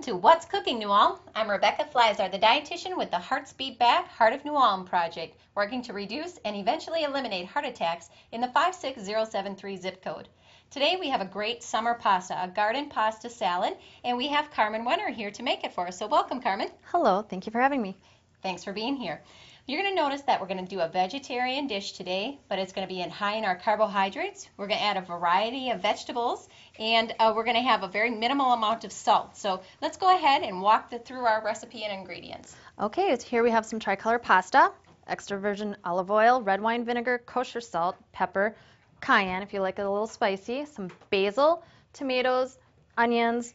Welcome to What's Cooking, New Ulm. I'm Rebecca Fliszar, the dietitian with the Hearts Beat Back Heart of New Ulm project, working to reduce and eventually eliminate heart attacks in the 56073 zip code. Today we have a great summer pasta, a garden pasta salad, and we have Carmen Wenner here to make it for us. So welcome, Carmen. Hello, thank you for having me. Thanks for being here. You're going to notice that we're going to do a vegetarian dish today, but it's going to be high in our carbohydrates. We're going to add a variety of vegetables, and we're going to have a very minimal amount of salt. So let's go ahead and walk through our recipe and ingredients. Okay, here we have some tricolor pasta, extra virgin olive oil, red wine vinegar, kosher salt, pepper, cayenne if you like it a little spicy, some basil, tomatoes, onions,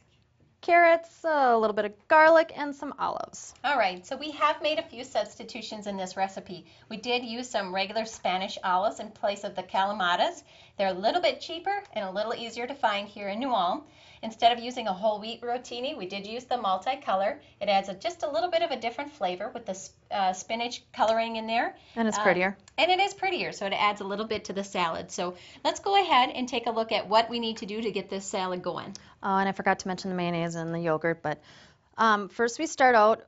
carrots, a little bit of garlic, and some olives. All right, so we have made a few substitutions in this recipe. We did use some regular Spanish olives in place of the Calamatas. They're a little bit cheaper and a little easier to find here in New Ulm. Instead of using a whole wheat rotini, we did use the multicolor. It adds just a little bit of a different flavor with the spinach coloring in there. And it's prettier. And it is prettier, so it adds a little bit to the salad. So let's go ahead and take a look at what we need to do to get this salad going. And I forgot to mention the mayonnaise and the yogurt, but first we start out,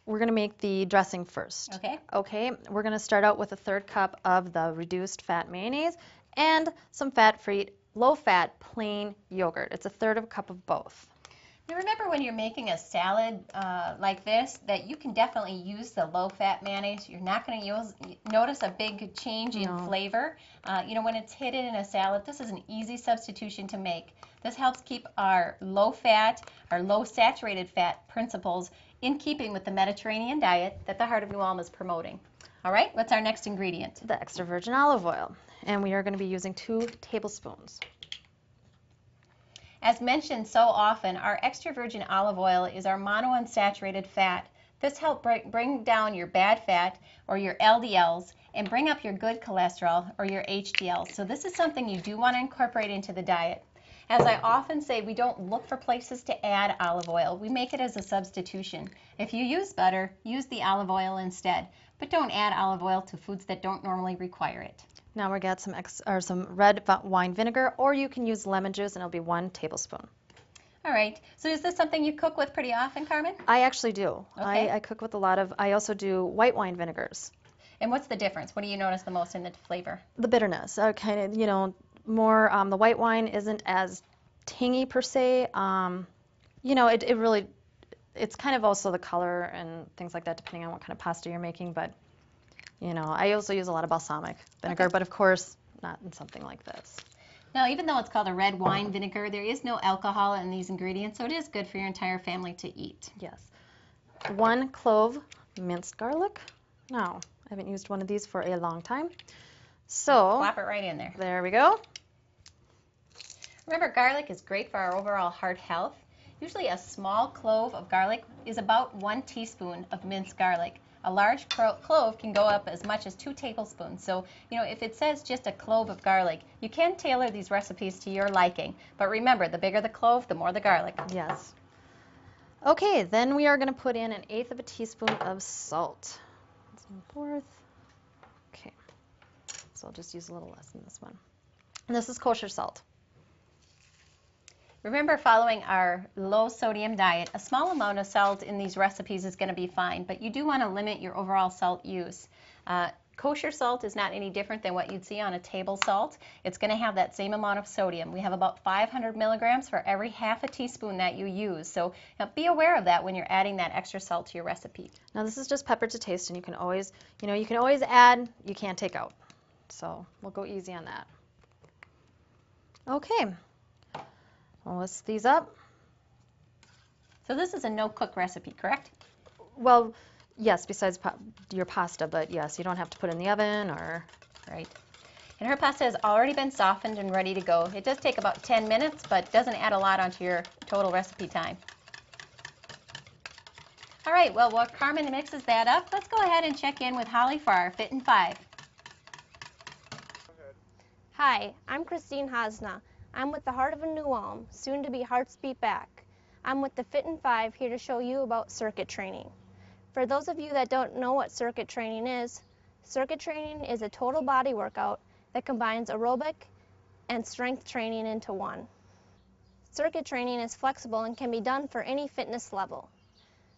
we're going to make the dressing first. Okay. Okay, we're going to start out with a 1/3 cup of the reduced fat mayonnaise and some fat-free, low-fat, plain yogurt. It's a 1/3 cup of both. Now remember when you're making a salad like this that you can definitely use the low-fat mayonnaise. You're not going to notice a big change in flavor. When it's hidden in a salad, this is an easy substitution to make. This helps keep our low-fat, our low-saturated fat principles in keeping with the Mediterranean diet that the Heart of New Ulm is promoting. All right, what's our next ingredient? The extra virgin olive oil, and we are going to be using 2 tablespoons. As mentioned so often, our extra virgin olive oil is our monounsaturated fat. This helps bring down your bad fat or your LDLs and bring up your good cholesterol or your HDLs. So this is something you do want to incorporate into the diet. As I often say, we don't look for places to add olive oil. We make it as a substitution. If you use butter, use the olive oil instead. But don't add olive oil to foods that don't normally require it. Now we're going to get some red wine vinegar, or you can use lemon juice, and it'll be 1 tablespoon. All right. So is this something you cook with pretty often, Carmen? I actually do. Okay. I cook with a lot of, I also do white wine vinegars. And what's the difference? What do you notice the most in the flavor? The bitterness. Kind of, more, the white wine isn't as tangy per se. It really, it's kind of also the color and things like that, depending on what kind of pasta you're making, but I also use a lot of balsamic vinegar, but of course not in something like this. Now, even though it's called a red wine vinegar, there is no alcohol in these ingredients, so it is good for your entire family to eat. Yes. 1 clove minced garlic. Now, I haven't used one of these for a long time. So, plop it right in there. There we go. Remember, garlic is great for our overall heart health. Usually a small clove of garlic is about 1 teaspoon of minced garlic. A large clove can go up as much as 2 tablespoons. So, if it says just a clove of garlic, you can tailor these recipes to your liking. But remember, the bigger the clove, the more the garlic. Yes. Okay, then we are going to put in 1/8 teaspoon of salt. 1/4. Okay. So I'll just use a little less than this one. And this is kosher salt. Remember, following our low sodium diet, a small amount of salt in these recipes is going to be fine, but you do want to limit your overall salt use. Kosher salt is not any different than what you'd see on a table salt. It's going to have that same amount of sodium. We have about 500 milligrams for every 1/2 teaspoon that you use. So be aware of that when you're adding that extra salt to your recipe. Now this is just pepper to taste, and you can always, add, you can't take out. So we'll go easy on that. Okay. I'll whisk these up. So this is a no-cook recipe, correct? Well, yes, besides your pasta, but yes, you don't have to put it in the oven or... Right. And her pasta has already been softened and ready to go. It does take about 10 minutes, but doesn't add a lot onto your total recipe time. All right, well, while Carmen mixes that up, let's go ahead and check in with Holly for our Fit in 5. Hi, I'm Christine Hasna. I'm with the Heart of a New Ulm, soon to be Hearts Beat Back. I'm with the Fit in 5 here to show you about circuit training. For those of you that don't know what circuit training is a total body workout that combines aerobic and strength training into one. Circuit training is flexible and can be done for any fitness level.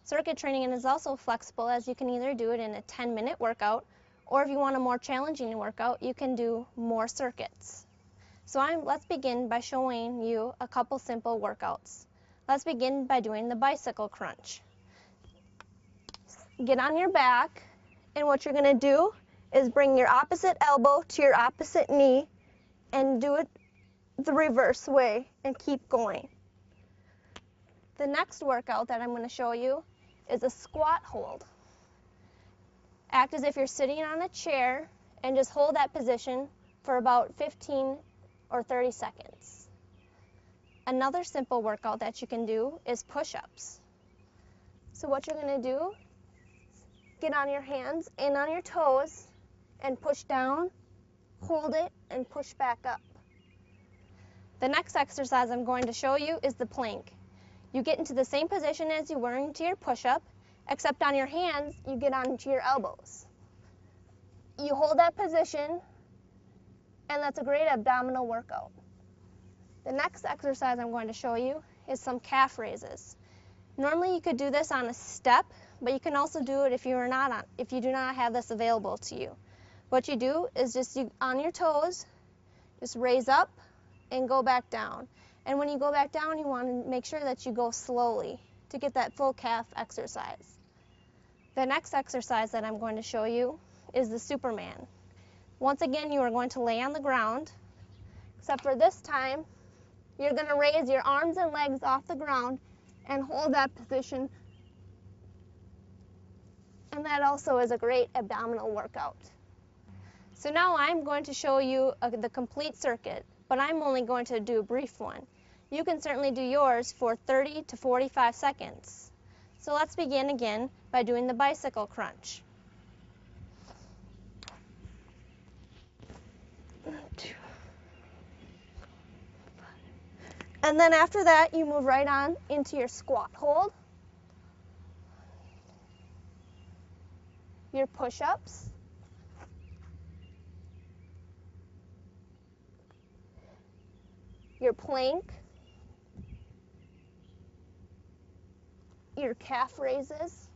Circuit training is also flexible as you can either do it in a 10-minute workout, or if you want a more challenging workout, you can do more circuits. So let's begin by showing you a couple simple workouts. Let's begin by doing the bicycle crunch. Get on your back, and what you're going to do is bring your opposite elbow to your opposite knee and do it the reverse way and keep going. The next workout that I'm going to show you is a squat hold. Act as if you're sitting on a chair and just hold that position for about 15 or 30 seconds. Another simple workout that you can do is push-ups. So what you're going to do, get on your hands and on your toes and push down, hold it, and push back up. The next exercise I'm going to show you is the plank. You get into the same position as you were into your push-up, except on your hands, you get onto your elbows. You hold that position, and that's a great abdominal workout. The next exercise I'm going to show you is some calf raises. Normally you could do this on a step, but you can also do it if you do not have this available to you. What you do is just on your toes, just raise up and go back down. And when you go back down, you want to make sure that you go slowly to get that full calf exercise. The next exercise that I'm going to show you is the Superman. Once again, you are going to lay on the ground, except for this time, you're going to raise your arms and legs off the ground and hold that position. And that also is a great abdominal workout. So now I'm going to show you the complete circuit, but I'm only going to do a brief one. You can certainly do yours for 30 to 45 seconds. So let's begin again by doing the bicycle crunch. And then after that, you move right on into your squat hold, your push-ups, your plank, your calf raises,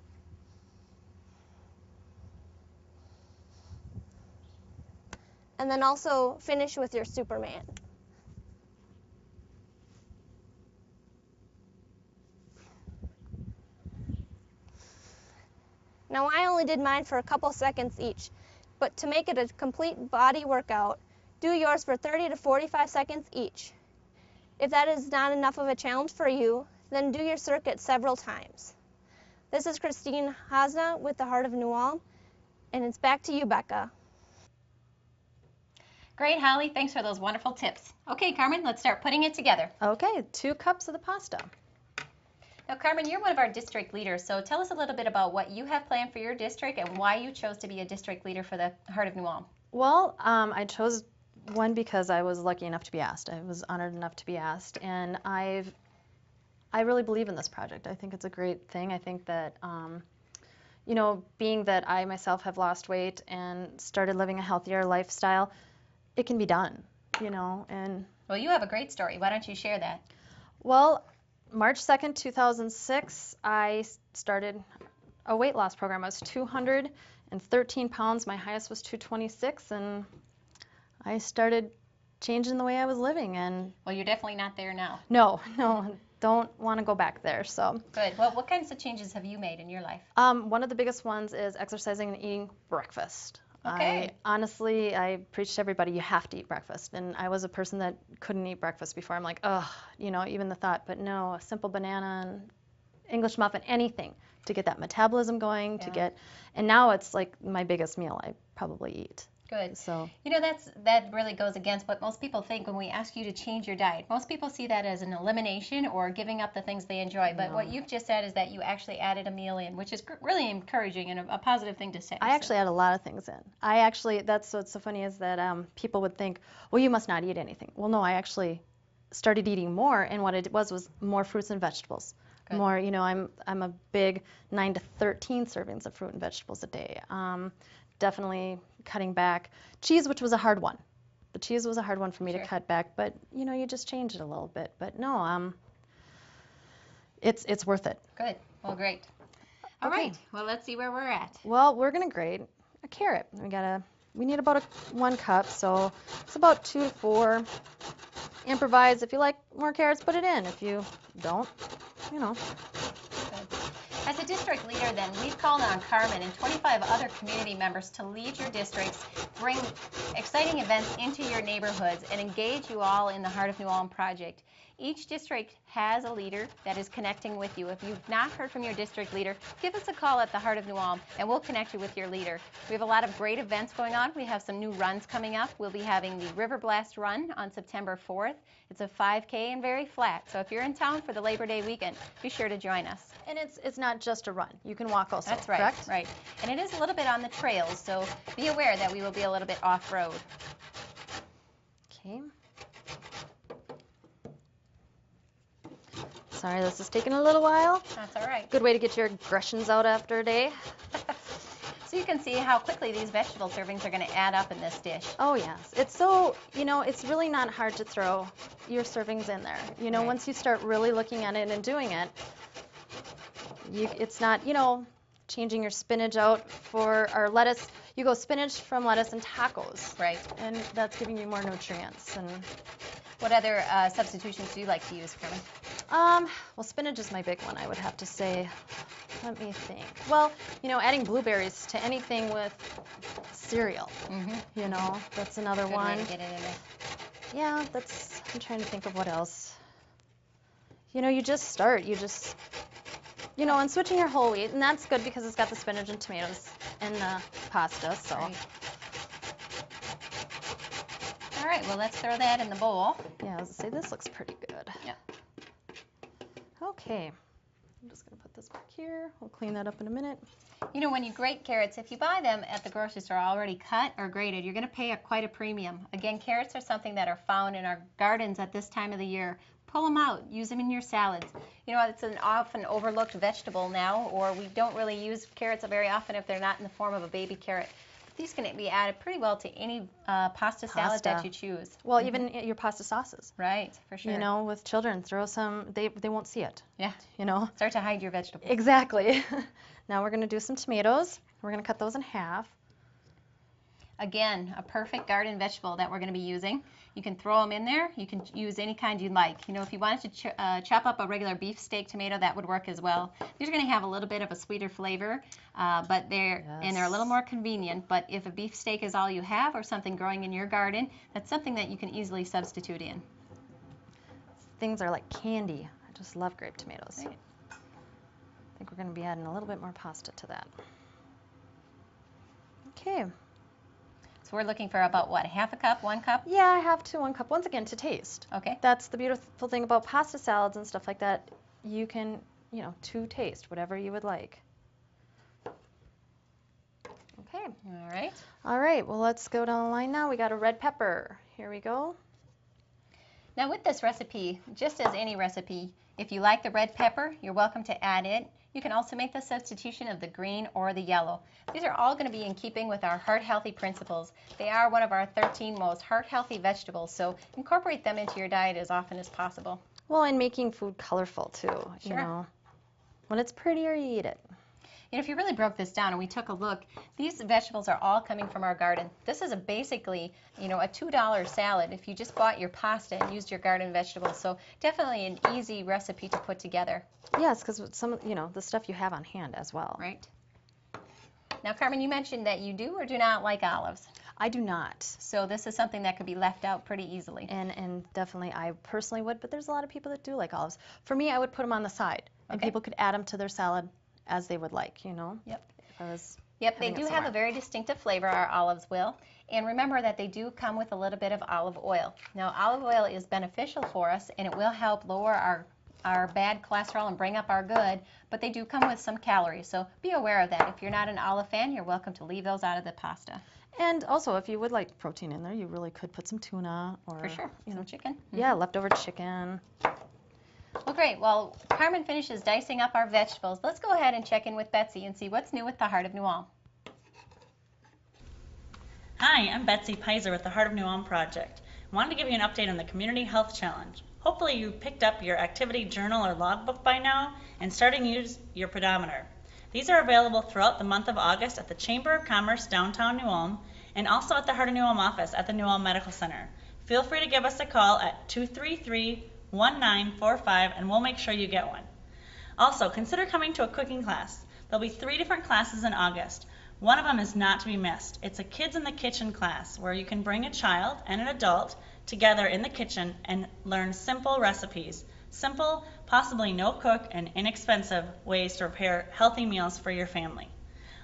and then also finish with your Superman. Now I only did mine for a couple seconds each, but to make it a complete body workout, do yours for 30 to 45 seconds each. If that is not enough of a challenge for you, then do your circuit several times. This is Christine Hasna with the Heart of New Ulm, and it's back to you, Becca. Great, Holly. Thanks for those wonderful tips. Okay, Carmen, let's start putting it together. Okay, 2 cups of the pasta. Now, Carmen, you're one of our district leaders, so tell us a little bit about what you have planned for your district and why you chose to be a district leader for the Heart of New Ulm. Well, I chose one because I was lucky enough to be asked. I was honored enough to be asked, and I really believe in this project. I think it's a great thing. I think that, you know, being that I myself have lost weight and started living a healthier lifestyle, it can be done, you know. And well, you have a great story. Why don't you share that? Well, March 2nd, 2006, I started a weight loss program. I was 213 pounds. My highest was 226, and I started changing the way I was living. And well, you're definitely not there now. No, don't want to go back there. So good. Well, what kinds of changes have you made in your life? One of the biggest ones is exercising and eating breakfast. Okay. I preach to everybody, you have to eat breakfast. And I was a person that couldn't eat breakfast before. I'm like, ugh, you know, even the thought, but no, a simple banana and English muffin, anything to get that metabolism going, and now it's like my biggest meal I probably eat. Good. So, you know, that really goes against what most people think when we ask you to change your diet. Most people see that as an elimination or giving up the things they enjoy. But what you've just said is that you actually added a meal in, which is really encouraging and a positive thing to say. I actually add a lot of things in. That's what's so funny is that people would think, well, you must not eat anything. Well, no, I actually started eating more, and what it was more fruits and vegetables. Good. More, you know, I'm a big 9 to 13 servings of fruit and vegetables a day. Definitely cutting back cheese, which was a hard one. The cheese was a hard one for me Sure. to cut back, but you know, you just change it a little bit. But no, it's worth it. Good. Well, great. All Okay. right. Well, let's see where we're at. Well, we're gonna grate a carrot. We need about 1 cup, so it's about 2 to 4. Improvise. If you like more carrots, put it in. If you don't, you know. As a district leader, then, we've called on Carmen and 25 other community members to lead your districts, bring exciting events into your neighborhoods, and engage you all in the Heart of New Ulm project. Each district has a leader that is connecting with you. If you've not heard from your district leader, give us a call at the Heart of New Ulm, and we'll connect you with your leader. We have a lot of great events going on. We have some new runs coming up. We'll be having the River Blast Run on September 4th. It's a 5K and very flat. So if you're in town for the Labor Day weekend, be sure to join us. And it's not just a run. You can walk also. That's right, correct? right. And it is a little bit on the trails, so be aware that we will be a little bit off-road. Okay. Sorry, this is taking a little while. That's all right. Good way to get your aggressions out after a day. So you can see how quickly these vegetable servings are going to add up in this dish. Oh yes, it's so, you know, it's really not hard to throw your servings in there. You know, Right. once you start really looking at it and doing it, it's not, you know, changing your spinach out for our lettuce. You go spinach from lettuce and tacos, Right. and that's giving you more nutrients. And What other substitutions do you like to use, Carmen? well, spinach is my big one, I would have to say. Let me think. Well, you know, adding blueberries to anything with cereal, Mm-hmm. you know, that's another Good one. way to get it in there. Yeah, I'm trying to think of what else. You know, you just start, you know, and switching your whole wheat, and that's good because it's got the spinach and tomatoes and the pasta, so. Right. All right, well, let's throw that in the bowl. Yeah, I was gonna say, this looks pretty good. Yeah. Okay, I'm just gonna put this back here. We'll clean that up in a minute. You know, when you grate carrots, if you buy them at the grocery store already cut or grated, you're going to pay quite a premium. Again, carrots are something that are found in our gardens at this time of the year. Pull them out, use them in your salads. You know, it's an often overlooked vegetable now, or we don't really use carrots very often if they're not in the form of a baby carrot. But these can be added pretty well to any pasta salad that you choose. Well, even your pasta sauces. Right, for sure. You know, with children, throw some, they won't see it, Yeah, you know. start to hide your vegetables. Exactly. Now we're gonna do some tomatoes. We're gonna cut those in half. Again, a perfect garden vegetable that we're going to be using. You can throw them in there. You can use any kind you like. You know, if you wanted to chop up a regular beefsteak tomato, that would work as well. These are going to have a little bit of a sweeter flavor, but they're a little more convenient. But if a beefsteak is all you have or something growing in your garden, that's something that you can easily substitute in. Things are like candy. I just love grape tomatoes. Right. I think we're going to be adding a little bit more pasta to that. Okay. So we're looking for about, what, half a cup, 1 cup? Yeah, half to 1 cup. Once again, to taste. Okay. That's the beautiful thing about pasta salads and stuff like that. You can, you know, to taste, whatever you would like. Okay. All right. All right, well, let's go down the line now. We got a red pepper. Here we go. Now with this recipe, just as any recipe, if you like the red pepper, you're welcome to add it. You can also make the substitution of the green or the yellow. These are all going to be in keeping with our heart healthy principles. They are one of our 13 most heart healthy vegetables, so incorporate them into your diet as often as possible. Well, and making food colorful too. You Sure. know, when it's prettier, you eat it. You know, if you really broke this down and we took a look, these vegetables are all coming from our garden. This is basically, you know, a $2 salad if you just bought your pasta and used your garden vegetables. So definitely an easy recipe to put together. Yes, because some, you know, the stuff you have on hand as well. Right. Now, Carmen, you mentioned that you do or do not like olives. I do not. So this is something that could be left out pretty easily. And definitely I personally would, but there's a lot of people that do like olives. For me, I would put them on the side, and Okay. people could add them to their salad as they would like, you know. Yep. If I was Yep, they having it do have somewhere. a very distinctive flavor, our olives will. And remember that they do come with a little bit of olive oil. Now, olive oil is beneficial for us, and it will help lower our bad cholesterol and bring up our good, but they do come with some calories, so be aware of that. If you're not an olive fan, you're welcome to leave those out of the pasta. And also, if you would like protein in there, you really could put some tuna or, For sure. you know, Some chicken. yeah, leftover chicken. Well, great. Well, Carmen finishes dicing up our vegetables. Let's go ahead and check in with Betsy and see what's new with the Heart of New Ulm. Hi, I'm Betsy Pizer with the Heart of New Ulm Project. I wanted to give you an update on the Community Health Challenge. Hopefully you picked up your activity journal or logbook by now and starting to use your pedometer. These are available throughout the month of August at the Chamber of Commerce downtown New Ulm and also at the Heart of New Ulm office at the New Ulm Medical Center. Feel free to give us a call at 233-1945 and we'll make sure you get one. Also, consider coming to a cooking class. There'll be 3 different classes in August. One of them is not to be missed. It's a Kids in the Kitchen class where you can bring a child and an adult together in the kitchen and learn simple recipes. Simple, possibly no-cook, and inexpensive ways to prepare healthy meals for your family.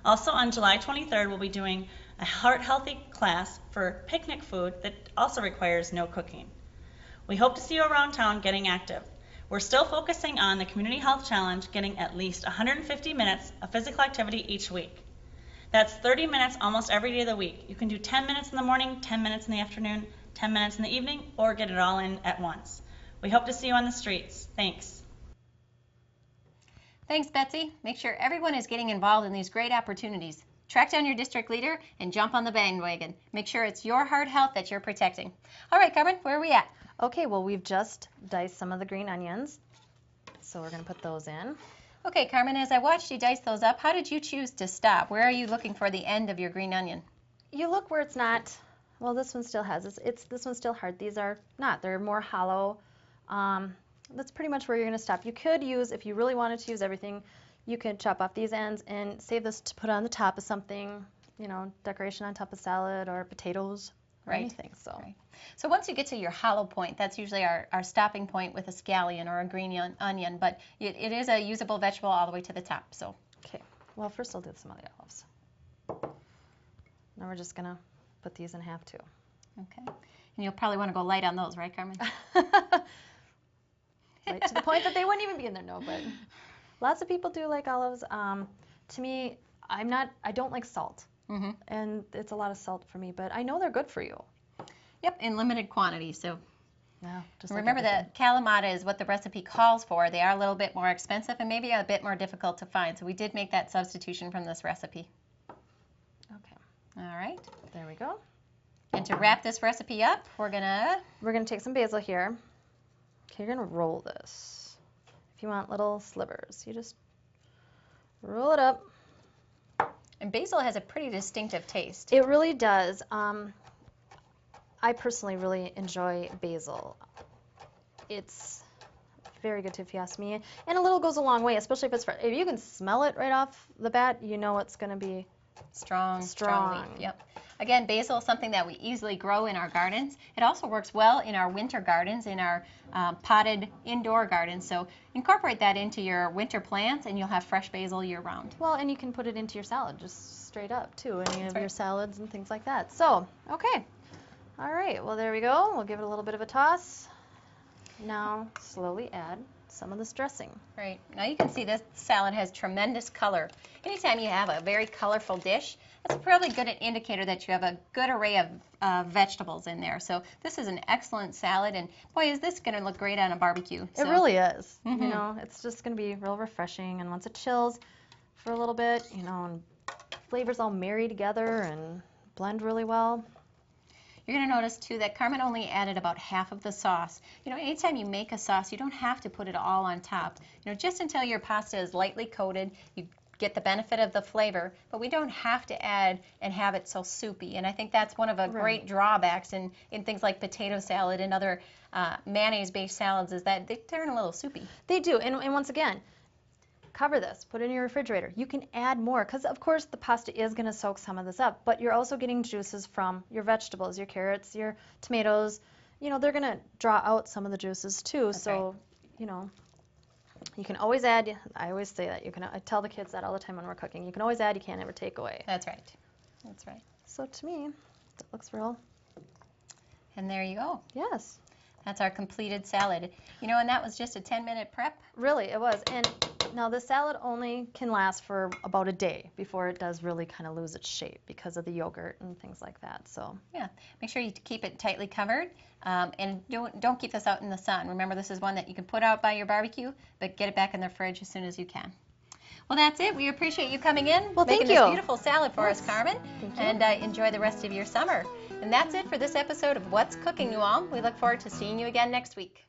Also on July 23rd, we'll be doing a Heart Healthy class for picnic food that also requires no cooking. We hope to see you around town getting active. We're still focusing on the Community Health Challenge, getting at least 150 minutes of physical activity each week. That's 30 minutes almost every day of the week. You can do 10 minutes in the morning, 10 minutes in the afternoon, 10 minutes in the evening, or get it all in at once. We hope to see you on the streets. Thanks. Thanks, Betsy. Make sure everyone is getting involved in these great opportunities. Track down your district leader and jump on the bandwagon. Make sure it's your heart health that you're protecting. All right, Carmen, where are we at? Okay, well, we've just diced some of the green onions, so we're going to put those in. Okay, Carmen, as I watched you dice those up, how did you choose to stop? Where are you looking for the end of your green onion? You look where it's not, well, this one still has, this one's still hard. These are not, they're more hollow. That's pretty much where you're going to stop. You could use, if you really wanted to use everything, you could chop off these ends and save this to put on the top of something, you know, decoration on top of salad or potatoes or anything. So. Right. So once you get to your hollow point, that's usually our stopping point with a scallion or a green onion, but it is a usable vegetable all the way to the top. So. Okay, well, first I'll do some of the olives. Now we're just going to put these in half too. Okay. And you'll probably want to go light on those, right, Carmen? Right to the point that they wouldn't even be in there, no, but lots of people do like olives. To me, I don't like salt. Mm-hmm. And it's a lot of salt for me, but I know they're good for you. Yep, in limited quantity. So yeah, just remember that Kalamata is what the recipe calls for. They are a little bit more expensive and maybe a bit more difficult to find. So we did make that substitution from this recipe. Okay. All right. There we go. And to wrap this recipe up, we're gonna take some basil here. Okay, you're gonna roll this. If you want little slivers, you just roll it up. And basil has a pretty distinctive taste. It really does. I personally really enjoy basil. It's very good if you ask me. And a little goes a long way, especially if it's fresh. If you can smell it right off the bat, you know it's going to be strong strong. Leaf. Yep. Again, basil is something that we easily grow in our gardens. It also works well in our winter gardens, in our potted indoor gardens. So incorporate that into your winter plants and you'll have fresh basil year round. Well, and you can put it into your salad just straight up too, any of your salads and things like that. So, okay. All right, well, there we go. We'll give it a little bit of a toss. Now, slowly add some of this dressing. Right. Now you can see this salad has tremendous color. Anytime you have a very colorful dish, that's probably a good indicator that you have a good array of vegetables in there. So this is an excellent salad, and boy, is this going to look great on a barbecue. It really is. Mm-hmm. You know, it's just going to be real refreshing, and once it chills for a little bit, you know, and flavors all marry together and blend really well. You're going to notice, too, that Carmen only added about half of the sauce. You know, anytime you make a sauce, you don't have to put it all on top. You know, just until your pasta is lightly coated, you get the benefit of the flavor, but we don't have to add and have it so soupy. And I think that's one of the great drawbacks in things like potato salad and other mayonnaise-based salads is that they turn a little soupy. They do. And once again, cover this, put it in your refrigerator. You can add more because, of course, the pasta is going to soak some of this up, but you're also getting juices from your vegetables, your carrots, your tomatoes. You know, they're going to draw out some of the juices too. That's so, right. You know, you can always add. I always say that. I tell the kids that all the time when we're cooking. You can always add. You can't ever take away. That's right. That's right. So to me, that looks real. And there you go. Yes. That's our completed salad. You know, and that was just a 10-minute prep. Really, it was. And now the salad only can last for about a day before it does really kind of lose its shape because of the yogurt and things like that. So yeah, make sure you keep it tightly covered, and don't keep this out in the sun. Remember, this is one that you can put out by your barbecue, but get it back in the fridge as soon as you can. Well, that's it. We appreciate you coming in, Well, thank making this you. beautiful salad for us, Carmen. Thank you. And enjoy the rest of your summer. And that's it for this episode of What's Cooking, you all. We look forward to seeing you again next week.